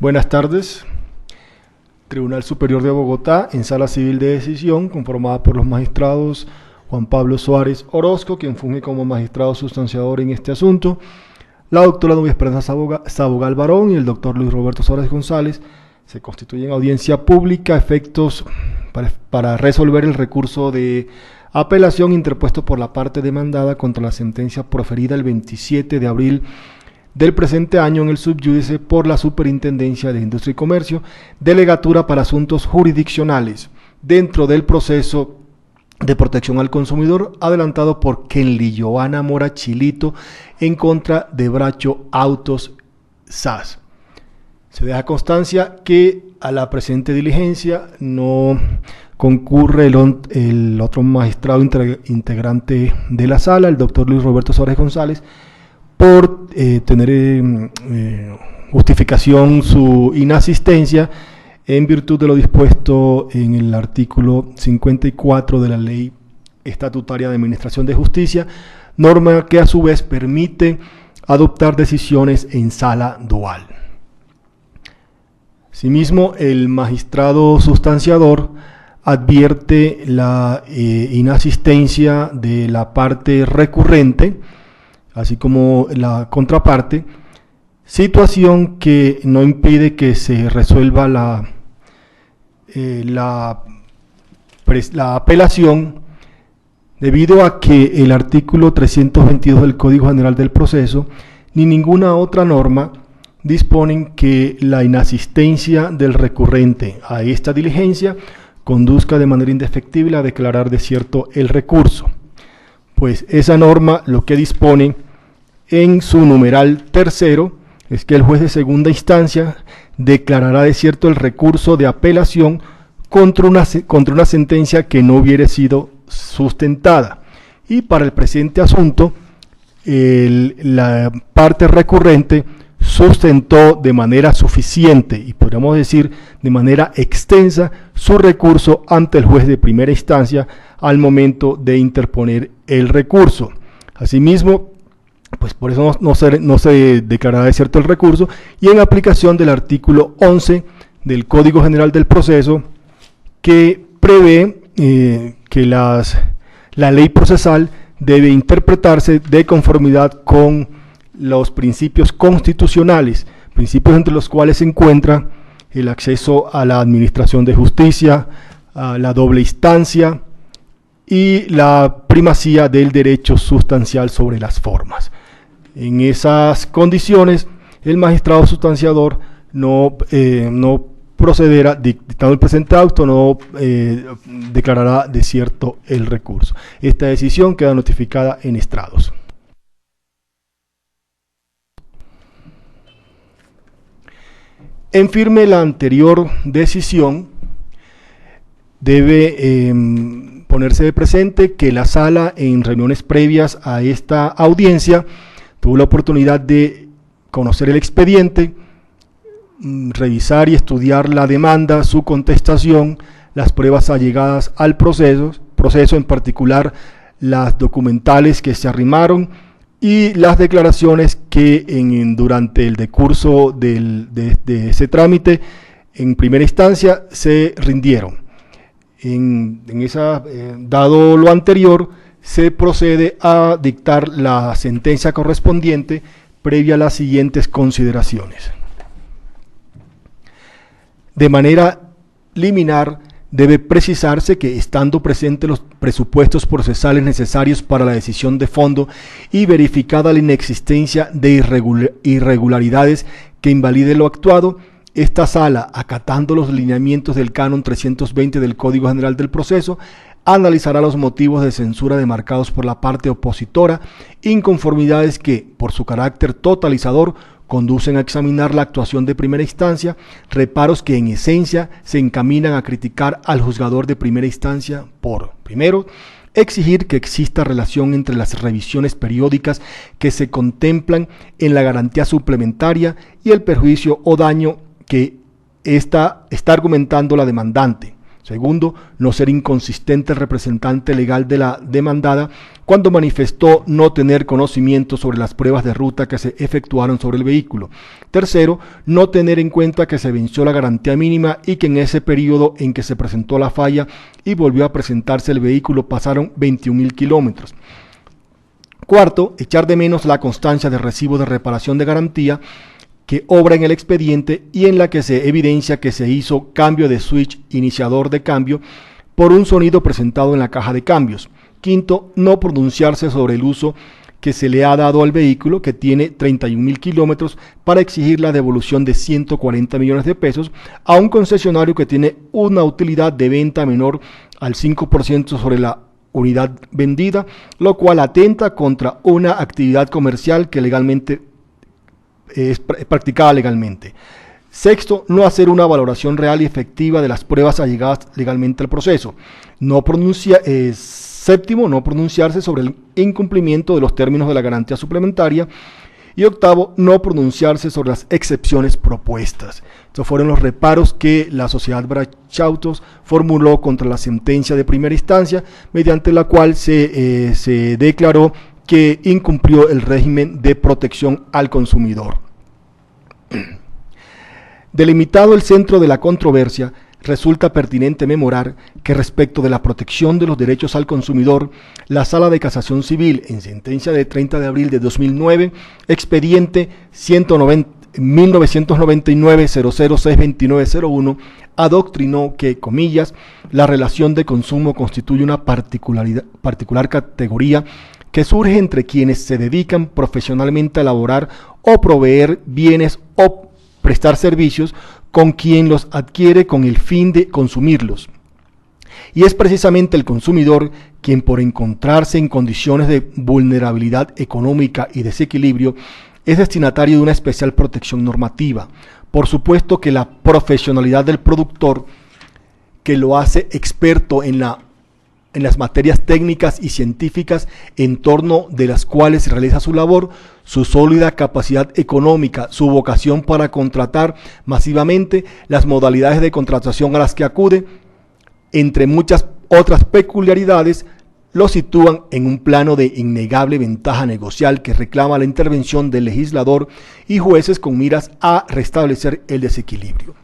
Buenas tardes. Tribunal Superior de Bogotá, en Sala Civil de Decisión, conformada por los magistrados Juan Pablo Suárez Orozco, quien funge como magistrado sustanciador en este asunto, la doctora Nubia Esperanza Sabogal Barón y el doctor Luis Roberto Suárez González. Se constituyen audiencia pública a efectos para resolver el recurso de apelación interpuesto por la parte demandada contra la sentencia proferida el 27 de abril del presente año en el subyúdice por la Superintendencia de Industria y Comercio, Delegatura para Asuntos Jurisdiccionales, dentro del proceso de protección al consumidor adelantado por Kenly Joana Mora Chilito en contra de Bracho Autos SAS. Se deja constancia que a la presente diligencia no concurre el otro magistrado integrante de la sala, el doctor Luis Roberto Suárez González, por tener justificación su inasistencia en virtud de lo dispuesto en el artículo 54 de la Ley Estatutaria de Administración de Justicia, norma que a su vez permite adoptar decisiones en sala dual. Asimismo, el magistrado sustanciador advierte la inasistencia de la parte recurrente, así como la contraparte, situación que no impide que se resuelva la apelación, debido a que el artículo 322 del Código General del Proceso ni ninguna otra norma disponen que la inasistencia del recurrente a esta diligencia conduzca de manera indefectible a declarar desierto el recurso. Pues esa norma lo que dispone en su numeral tercero es que el juez de segunda instancia declarará desierto el recurso de apelación contra una sentencia que no hubiere sido sustentada. Y para el presente asunto, la parte recurrente sustentó de manera suficiente y podríamos decir de manera extensa su recurso ante el juez de primera instancia al momento de interponer el recurso. Asimismo, pues por eso no se declarará desierto el recurso, y en aplicación del artículo 11 del Código General del Proceso, que prevé que la ley procesal debe interpretarse de conformidad con los principios constitucionales, principios entre los cuales se encuentra el acceso a la administración de justicia, a la doble instancia y la primacía del derecho sustancial sobre las formas. En esas condiciones, el magistrado sustanciador no procederá, dictado el presente auto, no declarará desierto el recurso. Esta decisión queda notificada en estrados. En firme la anterior decisión, debe ponerse de presente que la sala, en reuniones previas a esta audiencia, tuvo la oportunidad de conocer el expediente, revisar y estudiar la demanda, su contestación, las pruebas allegadas al proceso, en particular las documentales que se arrimaron y las declaraciones que durante el decurso de ese trámite en primera instancia se rindieron. Dado lo anterior, se procede a dictar la sentencia correspondiente previa a las siguientes consideraciones. De manera liminar, debe precisarse que, estando presentes los presupuestos procesales necesarios para la decisión de fondo y verificada la inexistencia de irregularidades que invalide lo actuado, esta sala, acatando los lineamientos del Canon 320 del Código General del Proceso, analizará los motivos de censura demarcados por la parte opositora, inconformidades que, por su carácter totalizador, conducen a examinar la actuación de primera instancia, reparos que en esencia se encaminan a criticar al juzgador de primera instancia por, primero, exigir que exista relación entre las revisiones periódicas que se contemplan en la garantía suplementaria y el perjuicio o daño que está argumentando la demandante. Segundo, no ser inconsistente el representante legal de la demandada cuando manifestó no tener conocimiento sobre las pruebas de ruta que se efectuaron sobre el vehículo. Tercero, no tener en cuenta que se venció la garantía mínima y que en ese periodo en que se presentó la falla y volvió a presentarse el vehículo pasaron 21.000 kilómetros. Cuarto, echar de menos la constancia de recibo de reparación de garantía que obra en el expediente y en la que se evidencia que se hizo cambio de switch iniciador de cambio por un sonido presentado en la caja de cambios. Quinto, no pronunciarse sobre el uso que se le ha dado al vehículo, que tiene 31.000 kilómetros, para exigir la devolución de 140 millones de pesos a un concesionario que tiene una utilidad de venta menor al 5% sobre la unidad vendida, lo cual atenta contra una actividad comercial que legalmente es practicada legalmente. Sexto, no hacer una valoración real y efectiva de las pruebas allegadas legalmente al proceso. Séptimo, no pronunciarse sobre el incumplimiento de los términos de la garantía suplementaria. Y octavo, no pronunciarse sobre las excepciones propuestas. Estos fueron los reparos que la sociedad Brachautos formuló contra la sentencia de primera instancia, mediante la cual se declaró que incumplió el régimen de protección al consumidor. Delimitado el centro de la controversia, resulta pertinente memorar que respecto de la protección de los derechos al consumidor, la Sala de Casación Civil, en sentencia de 30 de abril de 2009, expediente 1999-0062901, adoctrinó que, comillas, la relación de consumo constituye una particular categoría que surge entre quienes se dedican profesionalmente a elaborar o proveer bienes o prestar servicios con quien los adquiere con el fin de consumirlos. Y es precisamente el consumidor quien, por encontrarse en condiciones de vulnerabilidad económica y desequilibrio, es destinatario de una especial protección normativa. Por supuesto que la profesionalidad del productor, que lo hace experto en las materias técnicas y científicas en torno de las cuales realiza su labor, su sólida capacidad económica, su vocación para contratar masivamente, las modalidades de contratación a las que acude, entre muchas otras peculiaridades, lo sitúan en un plano de innegable ventaja negocial que reclama la intervención del legislador y jueces con miras a restablecer el desequilibrio.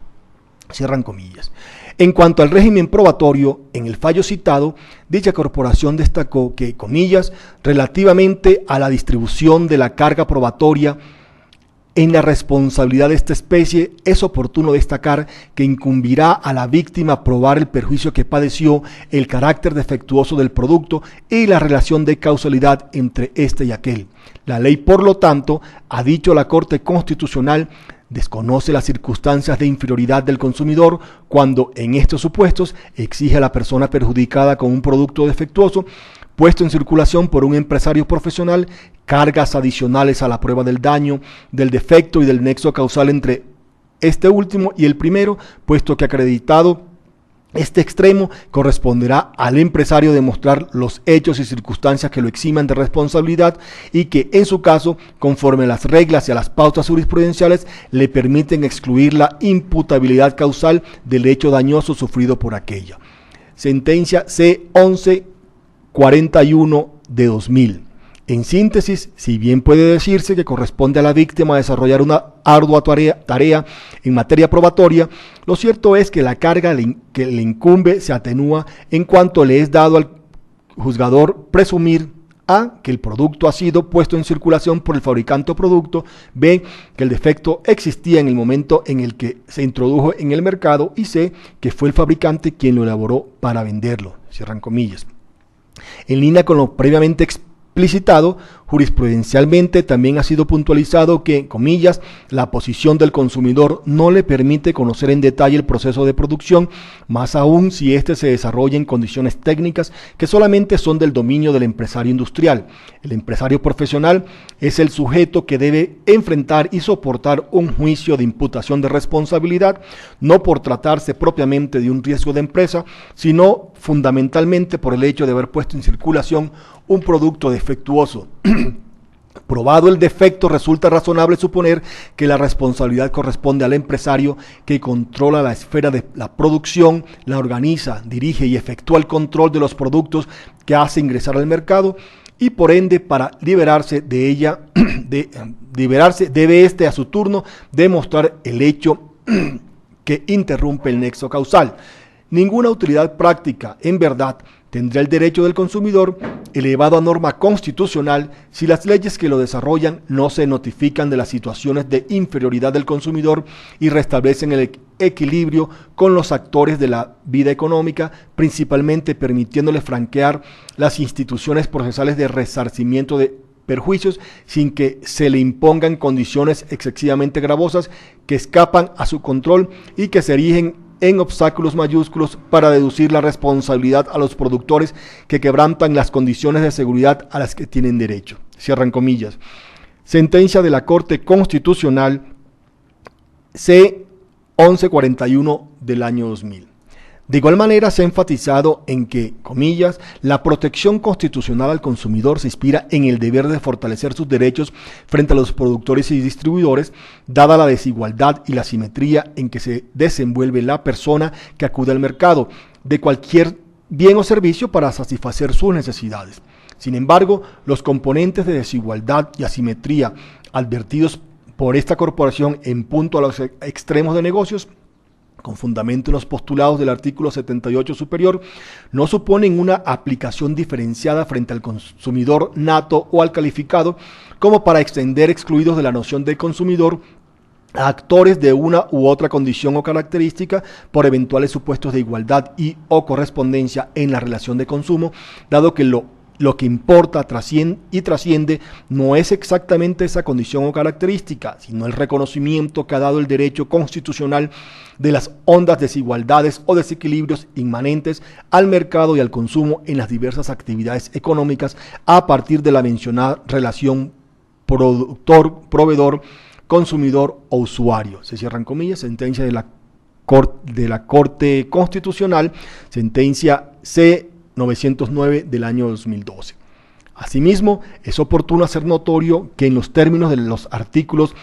Cierran comillas. En cuanto al régimen probatorio, en el fallo citado, dicha corporación destacó que, comillas, relativamente a la distribución de la carga probatoria en la responsabilidad de esta especie, es oportuno destacar que incumbirá a la víctima probar el perjuicio que padeció, el carácter defectuoso del producto y la relación de causalidad entre este y aquel. La ley, por lo tanto, ha dicho la Corte Constitucional, desconoce las circunstancias de inferioridad del consumidor cuando en estos supuestos exige a la persona perjudicada con un producto defectuoso puesto en circulación por un empresario profesional cargas adicionales a la prueba del daño, del defecto y del nexo causal entre este último y el primero, puesto que acreditado este extremo corresponderá al empresario demostrar los hechos y circunstancias que lo eximan de responsabilidad y que en su caso, conforme a las reglas y a las pautas jurisprudenciales, le permiten excluir la imputabilidad causal del hecho dañoso sufrido por aquella. Sentencia C-1141 de 2000. En síntesis, si bien puede decirse que corresponde a la víctima desarrollar una ardua tarea en materia probatoria, lo cierto es que la carga que le incumbe se atenúa en cuanto le es dado al juzgador presumir A, que el producto ha sido puesto en circulación por el fabricante o producto, B, que el defecto existía en el momento en el que se introdujo en el mercado y C, que fue el fabricante quien lo elaboró para venderlo. Cierran comillas. En línea con lo previamente explicitado, jurisprudencialmente también ha sido puntualizado que, comillas, la posición del consumidor no le permite conocer en detalle el proceso de producción, más aún si éste se desarrolla en condiciones técnicas que solamente son del dominio del empresario industrial. El empresario profesional es el sujeto que debe enfrentar y soportar un juicio de imputación de responsabilidad, no por tratarse propiamente de un riesgo de empresa, sino fundamentalmente por el hecho de haber puesto en circulación un producto defectuoso. Por Probado el defecto, resulta razonable suponer que la responsabilidad corresponde al empresario que controla la esfera de la producción, la organiza, dirige y efectúa el control de los productos que hace ingresar al mercado y por ende para liberarse de ella, debe éste a su turno demostrar el hecho que interrumpe el nexo causal. Ninguna utilidad práctica, en verdad, tendrá el derecho del consumidor elevado a norma constitucional si las leyes que lo desarrollan no se notifican de las situaciones de inferioridad del consumidor y restablecen el equilibrio con los actores de la vida económica, principalmente permitiéndole franquear las instituciones procesales de resarcimiento de perjuicios sin que se le impongan condiciones excesivamente gravosas que escapan a su control y que se erigen en obstáculos mayúsculos para deducir la responsabilidad a los productores que quebrantan las condiciones de seguridad a las que tienen derecho. Cierran comillas. Sentencia de la Corte Constitucional C-1141 del año 2000. De igual manera se ha enfatizado en que, comillas, la protección constitucional al consumidor se inspira en el deber de fortalecer sus derechos frente a los productores y distribuidores, dada la desigualdad y la asimetría en que se desenvuelve la persona que acude al mercado de cualquier bien o servicio para satisfacer sus necesidades. Sin embargo, los componentes de desigualdad y asimetría advertidos por esta corporación en punto a los extremos de negocios, con fundamento en los postulados del artículo 78 superior, no suponen una aplicación diferenciada frente al consumidor nato o al calificado, como para extender excluidos de la noción de consumidor a actores de una u otra condición o característica por eventuales supuestos de igualdad y o correspondencia en la relación de consumo, dado que lo que importa trasciende no es exactamente esa condición o característica, sino el reconocimiento que ha dado el derecho constitucional de las hondas desigualdades o desequilibrios inmanentes al mercado y al consumo en las diversas actividades económicas a partir de la mencionada relación productor-proveedor, consumidor o usuario. Se cierran comillas, sentencia de la Corte Constitucional, sentencia C-909 del año 2012. Asimismo, es oportuno hacer notorio que en los términos de los artículos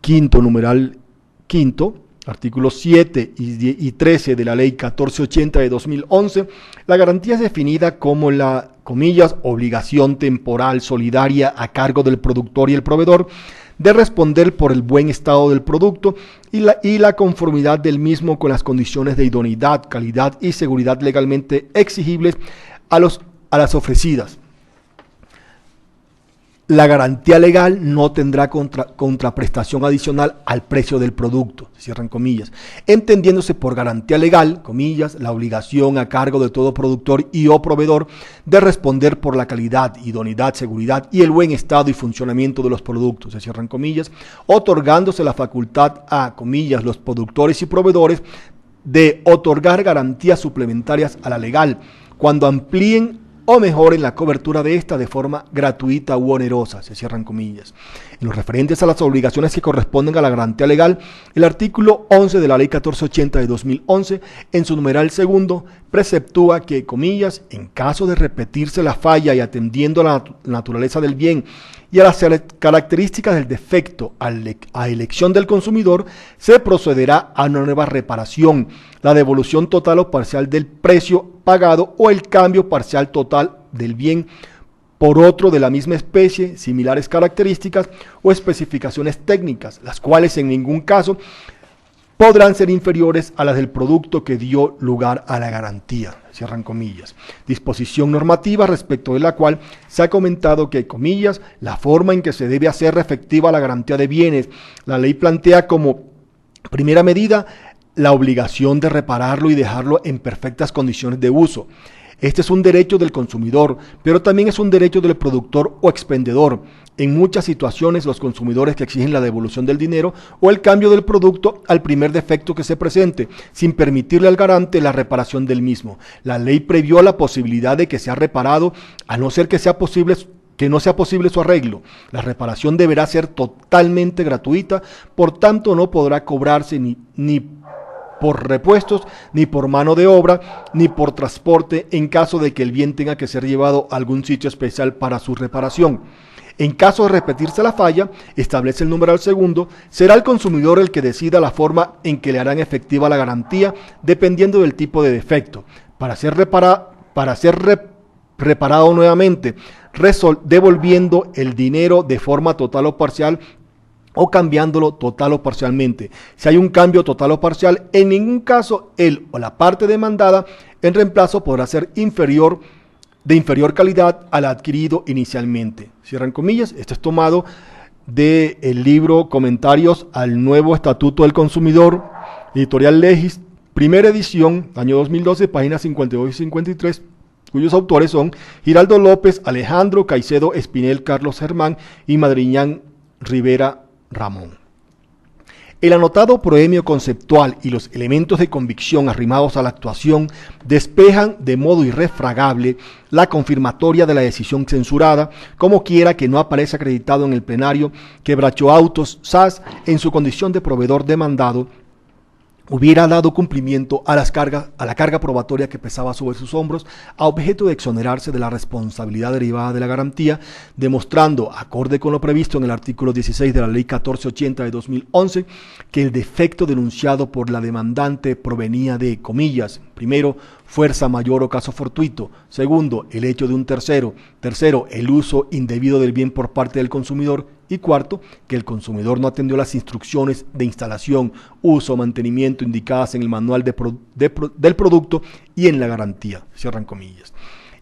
quinto, numeral quinto, artículos 7 y 13 de la Ley 1480 de 2011, la garantía es definida como la, comillas, obligación temporal solidaria a cargo del productor y el proveedor de responder por el buen estado del producto y la conformidad del mismo con las condiciones de idoneidad, calidad y seguridad legalmente exigibles a las ofrecidas. La garantía legal no tendrá contraprestación adicional al precio del producto, cierran comillas, entendiéndose por garantía legal, comillas, la obligación a cargo de todo productor y o proveedor de responder por la calidad, idoneidad, seguridad y el buen estado y funcionamiento de los productos, se cierran comillas, otorgándose la facultad a, comillas, los productores y proveedores de otorgar garantías suplementarias a la legal cuando amplíen o mejoren la cobertura de esta de forma gratuita u onerosa, se cierran comillas. En lo referentes a las obligaciones que corresponden a la garantía legal, el artículo 11 de la Ley 1480 de 2011, en su numeral segundo, preceptúa que, comillas, en caso de repetirse la falla y atendiendo a la naturaleza del bien y a las características del defecto a elección del consumidor, se procederá a una nueva reparación, la devolución total o parcial del precio pagado o el cambio parcial total del bien por otro de la misma especie, similares características o especificaciones técnicas, las cuales en ningún caso podrán ser inferiores a las del producto que dio lugar a la garantía, cierran comillas. Disposición normativa respecto de la cual se ha comentado que, comillas, la forma en que se debe hacer efectiva la garantía de bienes, la ley plantea como primera medida la obligación de repararlo y dejarlo en perfectas condiciones de uso. Este es un derecho del consumidor, pero también es un derecho del productor o expendedor. En muchas situaciones, los consumidores que exigen la devolución del dinero o el cambio del producto al primer defecto que se presente, sin permitirle al garante la reparación del mismo. La ley previó la posibilidad de que sea reparado, a no ser que no sea posible su arreglo. La reparación deberá ser totalmente gratuita, por tanto no podrá cobrarse ni por repuestos, ni por mano de obra, ni por transporte en caso de que el bien tenga que ser llevado a algún sitio especial para su reparación. En caso de repetirse la falla, establece el numeral segundo, será el consumidor el que decida la forma en que le harán efectiva la garantía, dependiendo del tipo de defecto. Para ser reparado nuevamente, devolviendo el dinero de forma total o parcial, o cambiándolo total o parcialmente. Si hay un cambio total o parcial, en ningún caso él o la parte demandada en reemplazo podrá ser de inferior calidad al adquirido inicialmente. Cierran comillas. Esto es tomado del libro Comentarios al Nuevo Estatuto del Consumidor, editorial Legis, primera edición, año 2012, páginas 52 y 53, cuyos autores son Giraldo López, Alejandro Caicedo Espinel, Carlos Germán y Madriñán Rivera Ramón. El anotado proemio conceptual y los elementos de convicción arrimados a la actuación despejan de modo irrefragable la confirmatoria de la decisión censurada, como quiera que no aparece acreditado en el plenario que Bracho Autos SAS, en su condición de proveedor demandado, hubiera dado cumplimiento a la carga probatoria que pesaba sobre sus hombros, a objeto de exonerarse de la responsabilidad derivada de la garantía, demostrando, acorde con lo previsto en el artículo 16 de la Ley 1480 de 2011, que el defecto denunciado por la demandante provenía de, comillas, primero, fuerza mayor o caso fortuito; segundo, el hecho de un tercero; tercero, el uso indebido del bien por parte del consumidor; y cuarto, que el consumidor no atendió las instrucciones de instalación, uso o mantenimiento indicadas en el manual del producto y en la garantía. Cierran comillas.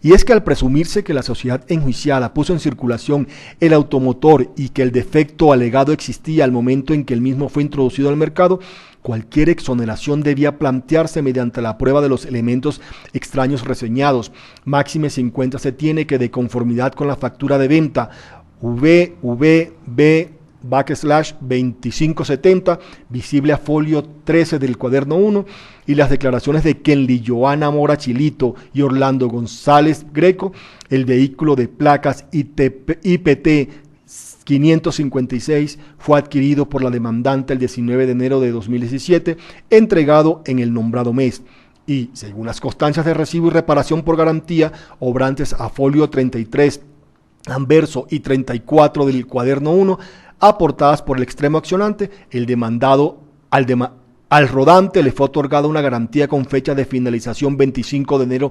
Y es que al presumirse que la sociedad enjuiciada puso en circulación el automotor y que el defecto alegado existía al momento en que el mismo fue introducido al mercado, cualquier exoneración debía plantearse mediante la prueba de los elementos extraños reseñados. Máxime se tiene que, de conformidad con la factura de venta VVB/2570, visible a folio 13 del cuaderno 1, y las declaraciones de Kenly Joana Mora Chilito y Orlando González Greco, el vehículo de placas IPT 556 fue adquirido por la demandante el 19 de enero de 2017, entregado en el nombrado mes. Y, según las constancias de recibo y reparación por garantía, obrantes a folio 33, anverso y 34 del cuaderno 1, aportadas por el extremo accionante, el demandado al rodante le fue otorgada una garantía con fecha de finalización 25 de enero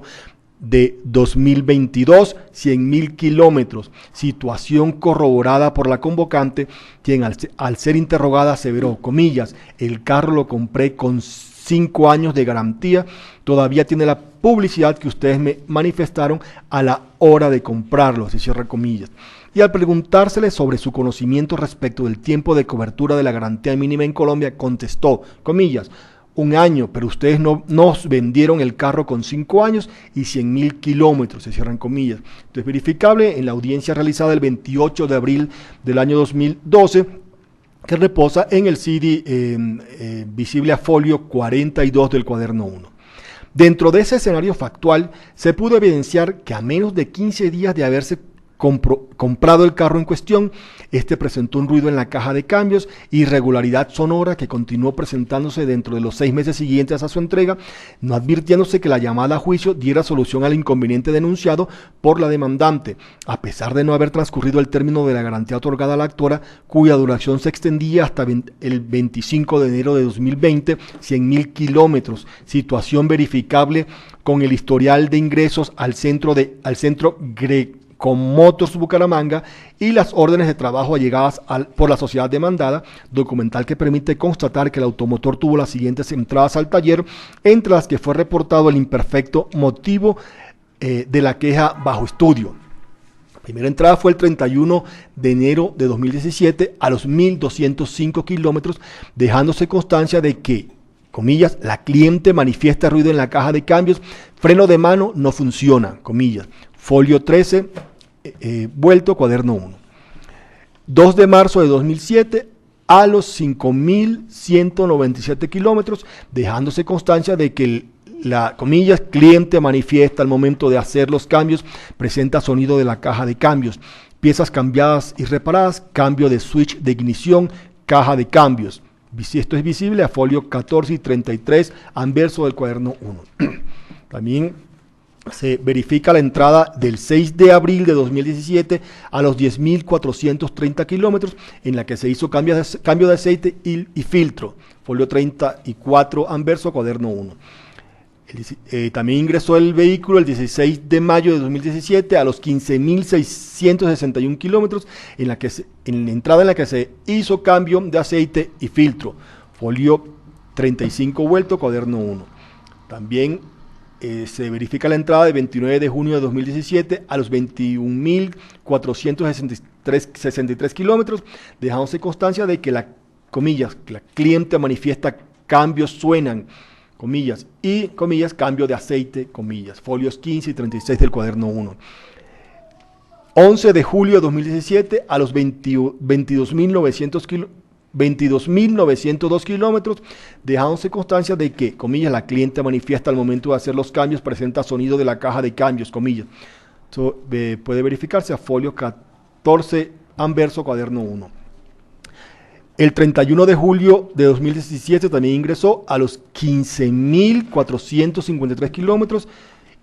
de 2022, 100.000 kilómetros, situación corroborada por la convocante, quien al ser interrogada aseveró, comillas, el carro lo compré con 5 años de garantía, todavía tiene la publicidad que ustedes me manifestaron a la hora de comprarlo, se cierra comillas. Y al preguntársele sobre su conocimiento respecto del tiempo de cobertura de la garantía mínima en Colombia, contestó, comillas, 1 año, pero ustedes no nos vendieron el carro con 5 años y 100.000 kilómetros, se cierran comillas. Entonces, verificable en la audiencia realizada el 28 de abril del año 2012, que reposa en el CD visible a folio 42 del cuaderno 1. Dentro de ese escenario factual, se pudo evidenciar que a menos de 15 días de haberse comprado el carro en cuestión, este presentó un ruido en la caja de cambios, irregularidad sonora que continuó presentándose dentro de los 6 meses siguientes a su entrega, no advirtiéndose que la llamada a juicio diera solución al inconveniente denunciado por la demandante, a pesar de no haber transcurrido el término de la garantía otorgada a la actora, cuya duración se extendía hasta el 25 de enero de 2020, 100.000 kilómetros, situación verificable con el historial de ingresos al centro con Motors Bucaramanga y las órdenes de trabajo allegadas por la sociedad demandada, documental que permite constatar que el automotor tuvo las siguientes entradas al taller, entre las que fue reportado el imperfecto motivo de la queja bajo estudio. La primera entrada fue el 31 de enero de 2017 a los 1.205 kilómetros, dejándose constancia de que, comillas, la cliente manifiesta ruido en la caja de cambios, freno de mano no funciona, comillas, folio 13, vuelto, cuaderno 1. 2 de marzo de 2007 a los 5.197 kilómetros, dejándose constancia de que la, comillas, cliente manifiesta al momento de hacer los cambios, presenta sonido de la caja de cambios, piezas cambiadas y reparadas, cambio de switch de ignición, caja de cambios. Esto es visible a folio 14 y 33, anverso del cuaderno 1. También se verifica la entrada del 6 de abril de 2017 a los 10.430 kilómetros, en la que se hizo cambio de aceite y filtro, folio 34 anverso, cuaderno 1. También ingresó el vehículo el 16 de mayo de 2017 a los 15.661 kilómetros, en la entrada en la que se hizo cambio de aceite y filtro, folio 35 vuelto, cuaderno 1. También se verifica la entrada del 29 de junio de 2017 a los 21.463 kilómetros, dejándose constancia de que la cliente manifiesta cambios suenan, comillas, y, comillas, cambio de aceite, comillas, folios 15 y 36 del cuaderno 1. 11 de julio de 2017 a los 22.902 kilómetros, dejándose constancia de que, comillas, la cliente manifiesta al momento de hacer los cambios, presenta sonido de la caja de cambios, comillas. Esto puede verificarse a folio 14 anverso, cuaderno 1. El 31 de julio de 2017 también ingresó a los 15.453 kilómetros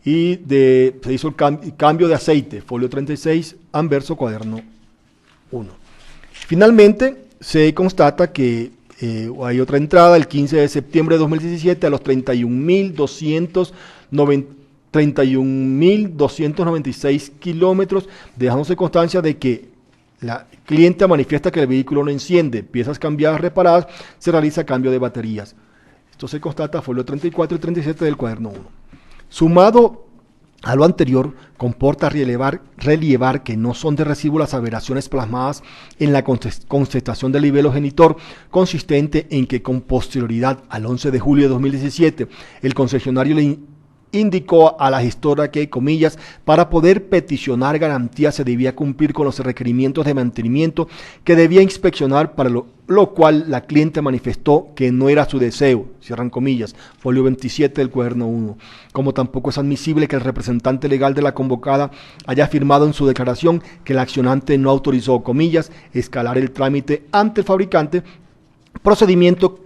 y se hizo el cambio de aceite, folio 36 anverso, cuaderno 1. Finalmente, se constata que hay otra entrada el 15 de septiembre de 2017 a los 31.296 kilómetros, dejándose constancia de que la cliente manifiesta que el vehículo no enciende, piezas cambiadas, reparadas, se realiza cambio de baterías. Esto se constata folio 34 y 37 del cuaderno 1. Sumado a lo anterior, comporta relievar que no son de recibo las aseveraciones plasmadas en la contestación del libelo genitor, consistente en que con posterioridad al 11 de julio de 2017, el concesionario le indicó a la gestora que, comillas, para poder peticionar garantía se debía cumplir con los requerimientos de mantenimiento que debía inspeccionar, para lo cual la cliente manifestó que no era su deseo, cierran comillas, folio 27 del cuaderno 1, como tampoco es admisible que el representante legal de la convocada haya afirmado en su declaración que el accionante no autorizó, comillas, escalar el trámite ante el fabricante, procedimiento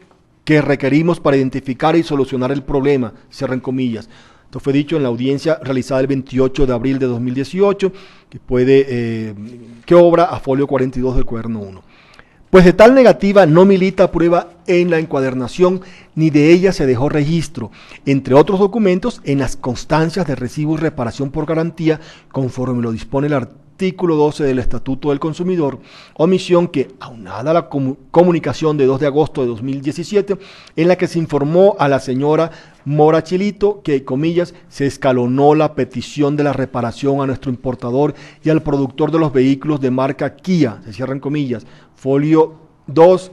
que requerimos para identificar y solucionar el problema, cierran comillas. Esto fue dicho en la audiencia realizada el 28 de abril de 2018, que obra a folio 42 del cuaderno 1. Pues de tal negativa no milita prueba en la encuadernación, ni de ella se dejó registro, entre otros documentos, en las constancias de recibo y reparación por garantía, conforme lo dispone el artículo 12 del Estatuto del Consumidor, omisión que, aunada a la comunicación de 2 de agosto de 2017, en la que se informó a la señora Mora Chilito que, comillas, se escalonó la petición de la reparación a nuestro importador y al productor de los vehículos de marca Kia, se cierran comillas, folio 2,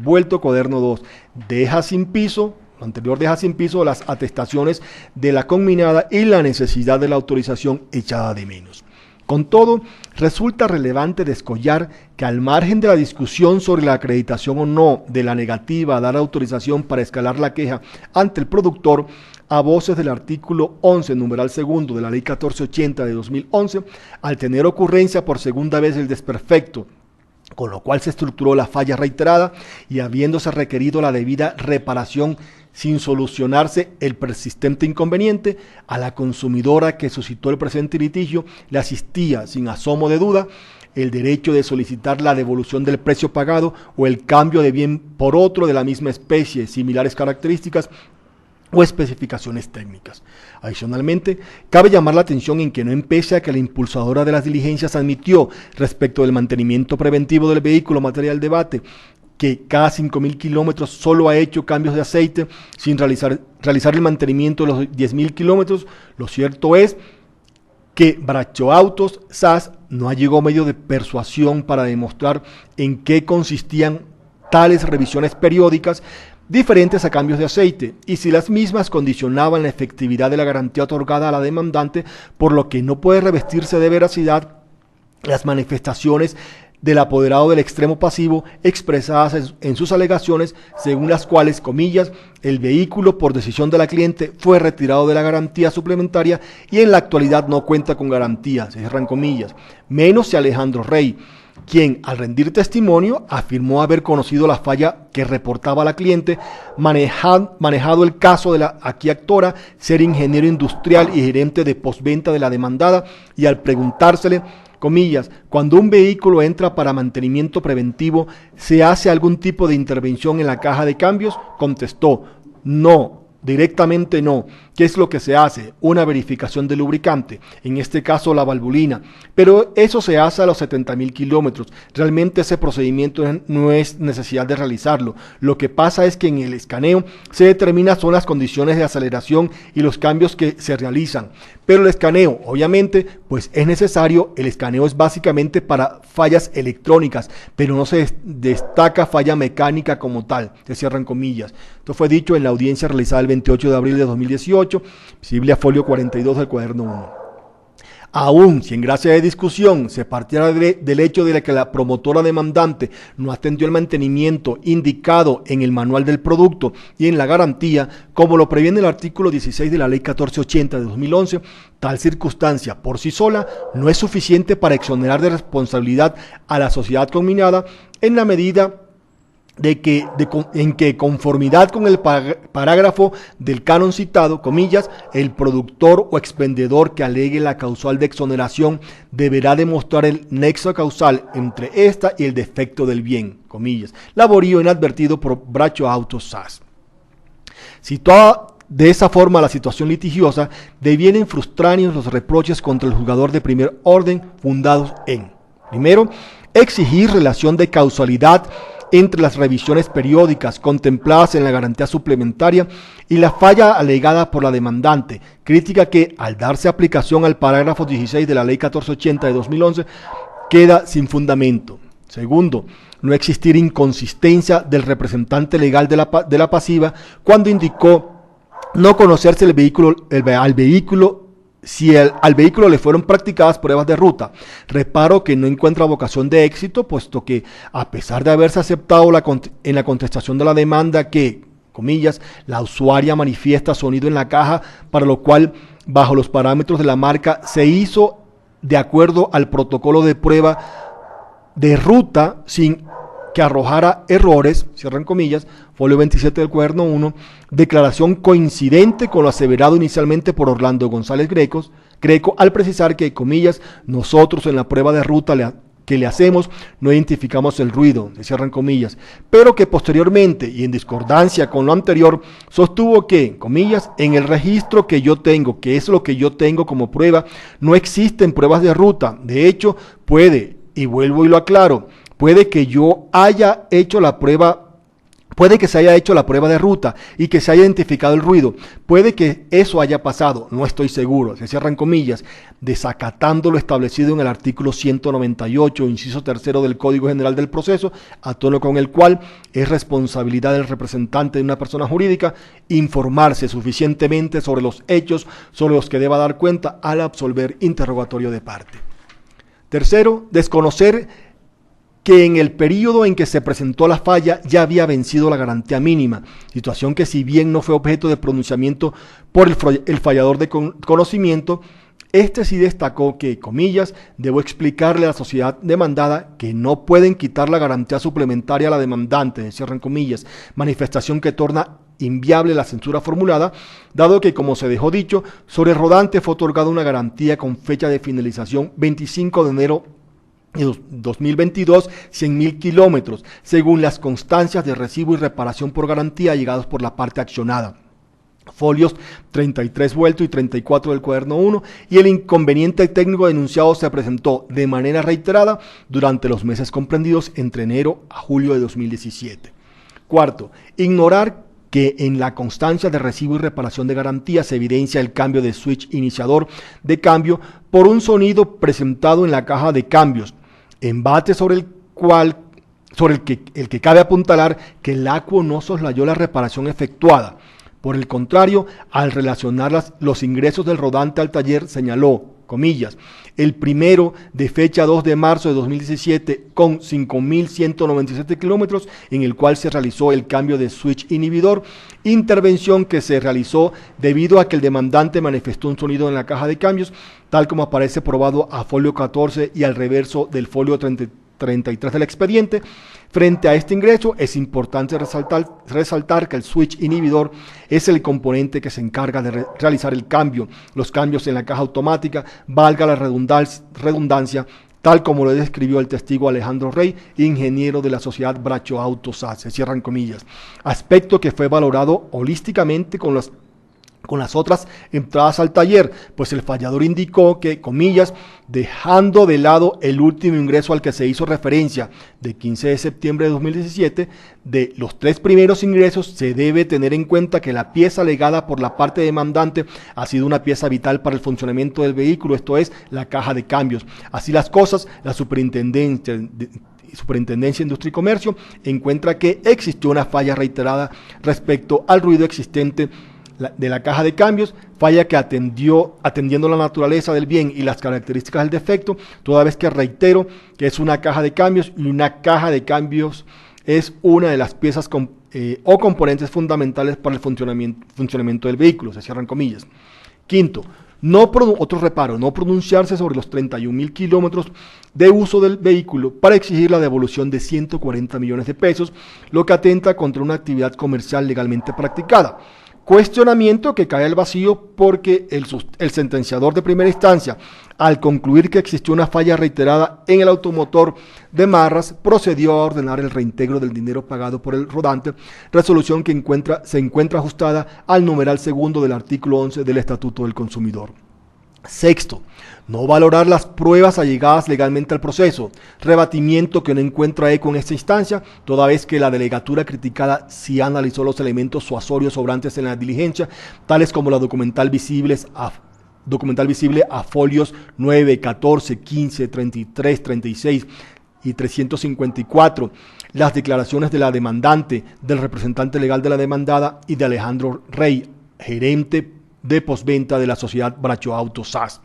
vuelto, cuaderno 2, deja sin piso, lo anterior deja sin piso las atestaciones de la conminada y la necesidad de la autorización echada de menos. Con todo, resulta relevante descollar que, al margen de la discusión sobre la acreditación o no de la negativa a dar autorización para escalar la queja ante el productor, a voces del artículo 11, numeral segundo de la Ley 1480 de 2011, al tener ocurrencia por segunda vez el desperfecto, con lo cual se estructuró la falla reiterada y habiéndose requerido la debida reparación sin solucionarse el persistente inconveniente, a la consumidora que suscitó el presente litigio le asistía, sin asomo de duda, el derecho de solicitar la devolución del precio pagado o el cambio de bien por otro de la misma especie, similares características o especificaciones técnicas. Adicionalmente, cabe llamar la atención en que, no pese a que la impulsadora de las diligencias admitió respecto del mantenimiento preventivo del vehículo materia del debate, que cada 5.000 kilómetros solo ha hecho cambios de aceite sin realizar el mantenimiento de los 10.000 kilómetros, lo cierto es que Bracho Autos SAS no llegó medio de persuasión para demostrar en qué consistían tales revisiones periódicas diferentes a cambios de aceite, y si las mismas condicionaban la efectividad de la garantía otorgada a la demandante, por lo que no puede revestirse de veracidad las manifestaciones del apoderado del extremo pasivo expresadas en sus alegaciones, según las cuales, comillas, el vehículo por decisión de la cliente fue retirado de la garantía suplementaria y en la actualidad no cuenta con garantía, se cierran comillas, menos si Alejandro Rey, quien al rendir testimonio afirmó haber conocido la falla que reportaba la cliente, manejado el caso de la aquí actora, ser ingeniero industrial y gerente de postventa de la demandada, y al preguntársele, comillas, cuando un vehículo entra para mantenimiento preventivo, ¿se hace algún tipo de intervención en la caja de cambios? Contestó, no. Directamente no. ¿Qué es lo que se hace? Una verificación del lubricante, en este caso la valvulina, pero eso se hace a los 70.000 kilómetros. Realmente ese procedimiento no es necesidad de realizarlo. Lo que pasa es que en el escaneo se determinan son las condiciones de aceleración y los cambios que se realizan, pero el escaneo, obviamente, pues es necesario. El escaneo es básicamente para fallas electrónicas, pero no se destaca falla mecánica como tal, se cierran comillas. Esto fue dicho en la audiencia realizada el 28 de abril de 2018, visible a folio 42 del cuaderno 1. Aún si en gracia de discusión se partiera del hecho de que la promotora demandante no atendió el mantenimiento indicado en el manual del producto y en la garantía, como lo previene el artículo 16 de la Ley 1480 de 2011, tal circunstancia por sí sola no es suficiente para exonerar de responsabilidad a la sociedad combinada en la medida en que conformidad con el parágrafo del canon citado, comillas, el productor o expendedor que alegue la causal de exoneración deberá demostrar el nexo causal entre esta y el defecto del bien, comillas, laborío inadvertido por Bracho Autos SAS. Situada de esa forma la situación litigiosa, devienen frustráneos los reproches contra el juzgador de primer orden fundados en, primero, exigir relación de causalidad entre las revisiones periódicas contempladas en la garantía suplementaria y la falla alegada por la demandante, crítica que, al darse aplicación al parágrafo 16 de la Ley 1480 de 2011, queda sin fundamento. Segundo, no existir inconsistencia del representante legal de la pasiva cuando indicó no conocerse al vehículo si al vehículo le fueron practicadas pruebas de ruta. Reparo que no encuentra vocación de éxito, puesto que a pesar de haberse aceptado en la contestación de la demanda que, comillas, la usuaria manifiesta sonido en la caja, para lo cual, bajo los parámetros de la marca, se hizo de acuerdo al protocolo de prueba de ruta sin que arrojara errores, cierran comillas, folio 27 del cuaderno 1, declaración coincidente con lo aseverado inicialmente por Orlando González Greco, al precisar que, comillas, nosotros en la prueba de ruta que le hacemos no identificamos el ruido, cierran comillas, pero que posteriormente y en discordancia con lo anterior sostuvo que, comillas, en el registro que yo tengo, que es lo que yo tengo como prueba, no existen pruebas de ruta. De hecho, puede, y vuelvo y lo aclaro, puede que yo haya hecho la prueba, puede que se haya hecho la prueba de ruta y que se haya identificado el ruido, puede que eso haya pasado, no estoy seguro, se cierran comillas, desacatando lo establecido en el artículo 198, inciso tercero del Código General del Proceso, a tono con el cual es responsabilidad del representante de una persona jurídica informarse suficientemente sobre los hechos sobre los que deba dar cuenta al absolver interrogatorio de parte. Tercero, desconocer que en el periodo en que se presentó la falla ya había vencido la garantía mínima, situación que, si bien no fue objeto de pronunciamiento por el fallador de conocimiento, este sí destacó que, comillas, debo explicarle a la sociedad demandada que no pueden quitar la garantía suplementaria a la demandante, cierran comillas, manifestación que torna inviable la censura formulada, dado que, como se dejó dicho, sobre Rodante fue otorgada una garantía con fecha de finalización 25 de enero de 2022, 100.000 kilómetros, según las constancias de recibo y reparación por garantía llegados por la parte accionada. Folios 33 vuelto y 34 del cuaderno 1, y el inconveniente técnico denunciado se presentó de manera reiterada durante los meses comprendidos entre enero a julio de 2017. Cuarto, ignorar que en la constancia de recibo y reparación de garantía se evidencia el cambio de switch iniciador de cambio por un sonido presentado en la caja de cambios, embate sobre el que cabe apuntalar que el ACUO no soslayó la reparación efectuada. Por el contrario, al relacionar los ingresos del rodante al taller, señaló, comillas, el primero de fecha 2 de marzo de 2017 con 5.197 kilómetros, en el cual se realizó el cambio de switch inhibidor, intervención que se realizó debido a que el demandante manifestó un sonido en la caja de cambios, tal como aparece probado a folio 14 y al reverso del folio 33 del expediente. Frente a este ingreso, es importante resaltar que el switch inhibidor es el componente que se encarga de realizar los cambios en la caja automática, valga la redundancia, tal como lo describió el testigo Alejandro Rey, ingeniero de la sociedad Bracho Auto SAS, se cierran comillas, aspecto que fue valorado holísticamente con las otras entradas al taller, pues el fallador indicó que, comillas, dejando de lado el último ingreso al que se hizo referencia de 15 de septiembre de 2017, de los 3 primeros ingresos se debe tener en cuenta que la pieza alegada por la parte demandante ha sido una pieza vital para el funcionamiento del vehículo, esto es, la caja de cambios. Así las cosas, la Superintendencia de Industria y Comercio encuentra que existió una falla reiterada respecto al ruido existente de la caja de cambios, falla que atendiendo la naturaleza del bien y las características del defecto, toda vez que reitero que es una caja de cambios, y una caja de cambios es una de las piezas o componentes fundamentales para el funcionamiento del vehículo, se cierran comillas. Quinto, otro reparo, no pronunciarse sobre los 31.000 kilómetros de uso del vehículo para exigir la devolución de 140 millones de pesos, lo que atenta contra una actividad comercial legalmente practicada. Cuestionamiento que cae al vacío porque el sentenciador de primera instancia, al concluir que existió una falla reiterada en el automotor de Marras, procedió a ordenar el reintegro del dinero pagado por el rodante, resolución que se encuentra ajustada al numeral segundo del artículo 11 del Estatuto del Consumidor. Sexto, no valorar las pruebas allegadas legalmente al proceso, rebatimiento que no encuentra eco en esta instancia, toda vez que la delegatura criticada sí analizó los elementos suasorios sobrantes en la diligencia, tales como la documental visible a folios 9, 14, 15, 33, 36 y 354, las declaraciones de la demandante, del representante legal de la demandada y de Alejandro Rey, gerente de postventa de la sociedad Bracho Auto SAS.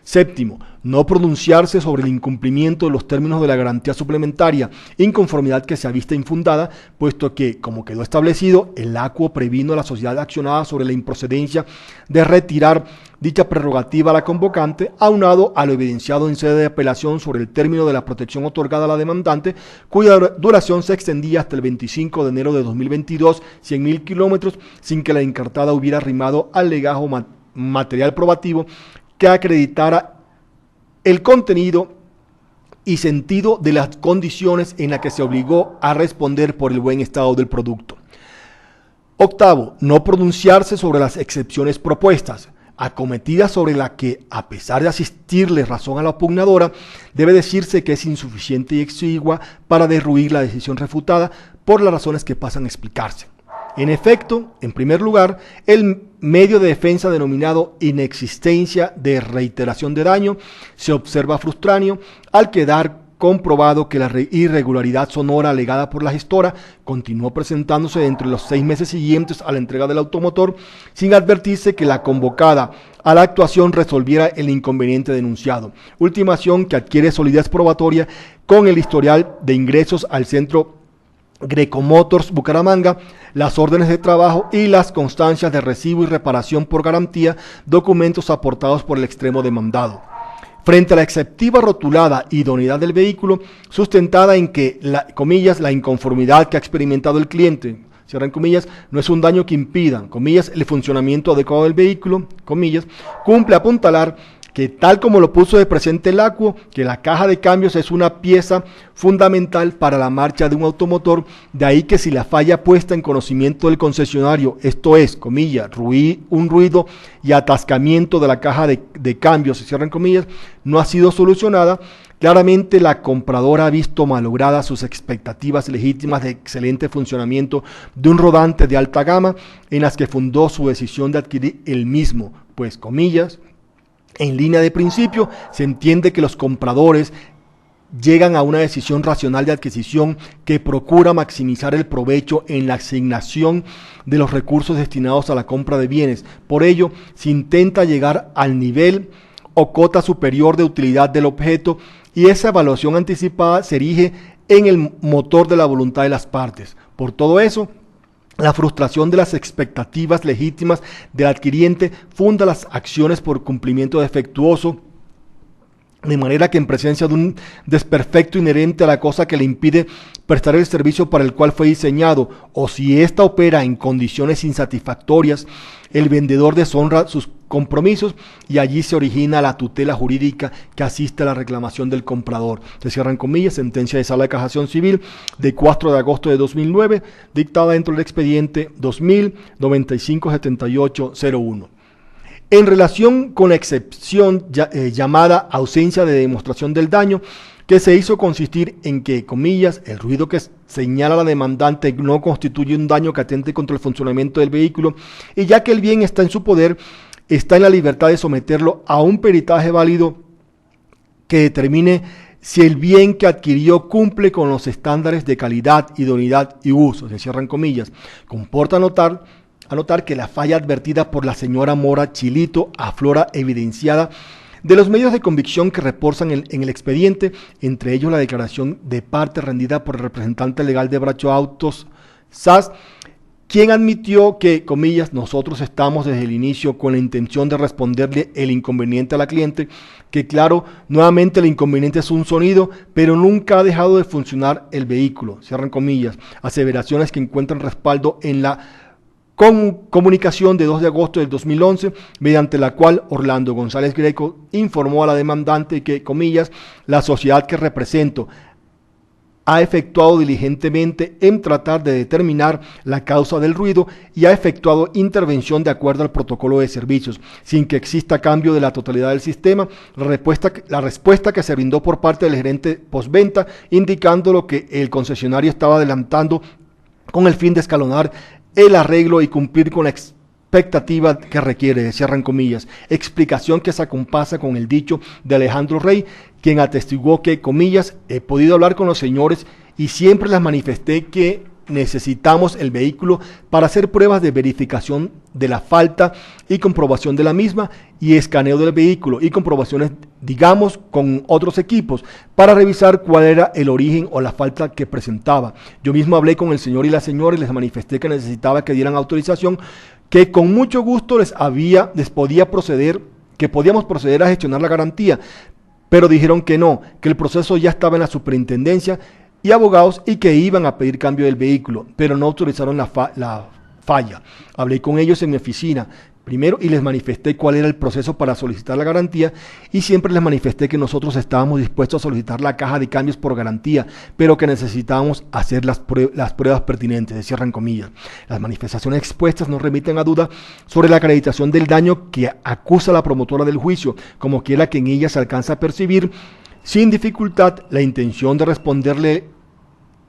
Séptimo, no pronunciarse sobre el incumplimiento de los términos de la garantía suplementaria, inconformidad que se ha visto infundada, puesto que, como quedó establecido, el ACUO previno a la sociedad accionada sobre la improcedencia de retirar dicha prerrogativa a la convocante, aunado a lo evidenciado en sede de apelación sobre el término de la protección otorgada a la demandante, cuya duración se extendía hasta el 25 de enero de 2022, 100.000 kilómetros, sin que la encartada hubiera arrimado al legajo material probativo que acreditara el contenido y sentido de las condiciones en las que se obligó a responder por el buen estado del producto. Octavo, no pronunciarse sobre las excepciones propuestas, acometidas sobre la que, a pesar de asistirle razón a la pugnadora, debe decirse que es insuficiente y exigua para derruir la decisión refutada por las razones que pasan a explicarse. En efecto, en primer lugar, el medio de defensa denominado inexistencia de reiteración de daño se observa frustráneo al quedar comprobado que la irregularidad sonora alegada por la gestora continuó presentándose entre los 6 meses siguientes a la entrega del automotor, sin advertirse que la convocada a la actuación resolviera el inconveniente denunciado. Ultimación que adquiere solidez probatoria con el historial de ingresos al centro Greco Motors Bucaramanga, las órdenes de trabajo y las constancias de recibo y reparación por garantía, documentos aportados por el extremo demandado. Frente a la exceptiva rotulada idoneidad del vehículo, sustentada en que, comillas, la inconformidad que ha experimentado el cliente, cierran comillas, no es un daño que impida, comillas, el funcionamiento adecuado del vehículo, comillas, cumple apuntalar que tal como lo puso de presente el ACUO, que la caja de cambios es una pieza fundamental para la marcha de un automotor, de ahí que si la falla puesta en conocimiento del concesionario, esto es, comillas, un ruido y atascamiento de la caja de cambios, se cierran comillas, no ha sido solucionada, claramente la compradora ha visto malogradas sus expectativas legítimas de excelente funcionamiento de un rodante de alta gama en las que fundó su decisión de adquirir el mismo, pues, comillas, en línea de principio, se entiende que los compradores llegan a una decisión racional de adquisición que procura maximizar el provecho en la asignación de los recursos destinados a la compra de bienes. Por ello, se intenta llegar al nivel o cota superior de utilidad del objeto y esa evaluación anticipada se erige en el motor de la voluntad de las partes. Por todo eso, la frustración de las expectativas legítimas del adquiriente funda las acciones por cumplimiento defectuoso de manera que en presencia de un desperfecto inherente a la cosa que le impide prestar el servicio para el cual fue diseñado, o si ésta opera en condiciones insatisfactorias, el vendedor deshonra sus compromisos y allí se origina la tutela jurídica que asiste a la reclamación del comprador. Se cierran comillas, sentencia de Sala de Casación Civil de 4 de agosto de 2009, dictada dentro del expediente 2000-957801. En relación con la excepción llamada ausencia de demostración del daño, que se hizo consistir en que, comillas, el ruido que señala la demandante no constituye un daño que atente contra el funcionamiento del vehículo, y ya que el bien está en su poder, está en la libertad de someterlo a un peritaje válido que determine si el bien que adquirió cumple con los estándares de calidad, idoneidad y uso. Se cierran comillas. Comporta anotar que la falla advertida por la señora Mora Chilito aflora evidenciada de los medios de convicción que reposan en el expediente, entre ellos la declaración de parte rendida por el representante legal de Bracho Autos SAS, quien admitió que, comillas, nosotros estamos desde el inicio con la intención de responderle el inconveniente a la cliente, que claro, nuevamente el inconveniente es un sonido, pero nunca ha dejado de funcionar el vehículo, cierran comillas, aseveraciones que encuentran respaldo en la comunicación de 2 de agosto del 2011, mediante la cual Orlando González Greco informó a la demandante que, comillas, la sociedad que represento ha efectuado diligentemente en tratar de determinar la causa del ruido y ha efectuado intervención de acuerdo al protocolo de servicios, sin que exista cambio de la totalidad del sistema. La respuesta que se brindó por parte del gerente postventa, indicando lo que el concesionario estaba adelantando con el fin de escalonar el arreglo y cumplir con la expectativa que requiere, cierran comillas, explicación que se acompasa con el dicho de Alejandro Rey, quien atestiguó que, comillas, he podido hablar con los señores y siempre les manifesté que necesitamos el vehículo para hacer pruebas de verificación de la falta y comprobación de la misma y escaneo del vehículo y comprobaciones, digamos, con otros equipos para revisar cuál era el origen o la falta que presentaba. Yo mismo hablé con el señor y la señora y les manifesté que necesitaba que dieran autorización, que con mucho gusto podíamos proceder a gestionar la garantía, pero dijeron que no, que el proceso ya estaba en la superintendencia y abogados y que iban a pedir cambio del vehículo, pero no autorizaron la falla. Hablé con ellos en mi oficina primero y les manifesté cuál era el proceso para solicitar la garantía y siempre les manifesté que nosotros estábamos dispuestos a solicitar la caja de cambios por garantía, pero que necesitábamos hacer las pruebas pertinentes, se cierran comillas. Las manifestaciones expuestas no remiten a duda sobre la acreditación del daño que acusa la promotora del juicio, como quiera que en ella se alcanza a percibir sin dificultad la intención de responderle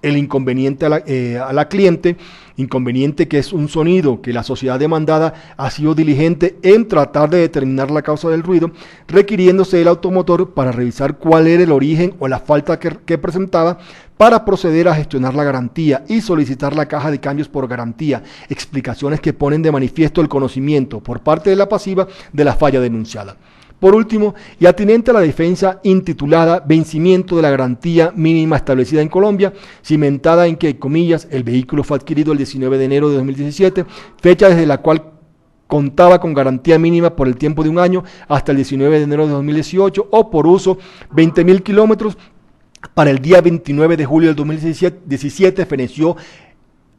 el inconveniente a la cliente, inconveniente que es un sonido que la sociedad demandada ha sido diligente en tratar de determinar la causa del ruido, requiriéndose el automotor para revisar cuál era el origen o la falta que presentaba para proceder a gestionar la garantía y solicitar la caja de cambios por garantía, explicaciones que ponen de manifiesto el conocimiento por parte de la pasiva de la falla denunciada. Por último, y atinente a la defensa intitulada Vencimiento de la garantía mínima establecida en Colombia, cimentada en que, comillas, el vehículo fue adquirido el 19 de enero de 2017, fecha desde la cual contaba con garantía mínima por el tiempo de un año hasta el 19 de enero de 2018 o por uso 20.000 kilómetros. Para el día 29 de julio del 2017 feneció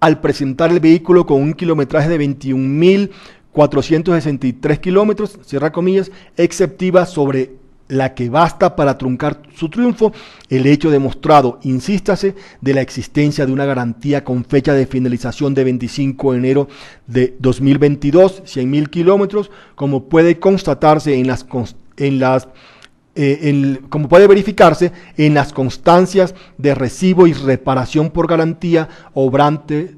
al presentar el vehículo con un kilometraje de 21.463 kilómetros, cierra comillas, exceptiva sobre la que basta para truncar su triunfo el hecho demostrado, insístase, de la existencia de una garantía con fecha de finalización de 25 de enero de 2022, 100.000 kilómetros, como puede constatarse como puede verificarse en las constancias de recibo y reparación por garantía obrantes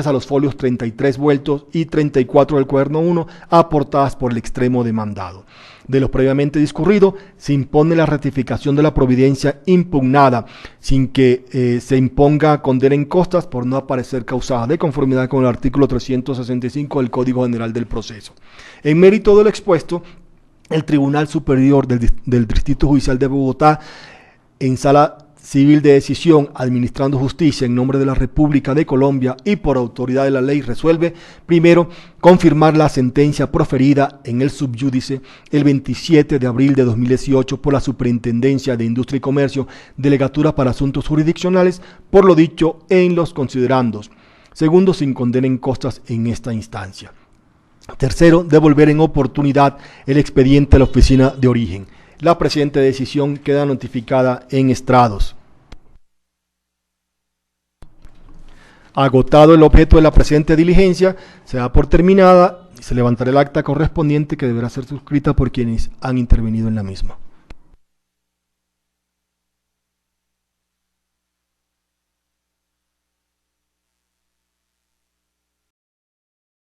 a los folios 33 vueltos y 34 del cuaderno 1 aportadas por el extremo demandado. De lo previamente discurrido, se impone la ratificación de la providencia impugnada, sin que se imponga condena en costas por no aparecer causada, de conformidad con el artículo 365 del Código General del Proceso. En mérito de lo expuesto, el Tribunal Superior del Distrito Judicial de Bogotá, en sala Civil de Decisión, administrando justicia en nombre de la República de Colombia y por autoridad de la ley, resuelve, primero, confirmar la sentencia proferida en el subyúdice el 27 de abril de 2018 por la Superintendencia de Industria y Comercio, Delegatura para Asuntos Jurisdiccionales, por lo dicho en los considerandos. Segundo, sin condena en costas en esta instancia. Tercero, devolver en oportunidad el expediente a la oficina de origen. La presente decisión queda notificada en estrados. Agotado el objeto de la presente diligencia, se da por terminada y se levantará el acta correspondiente que deberá ser suscrita por quienes han intervenido en la misma.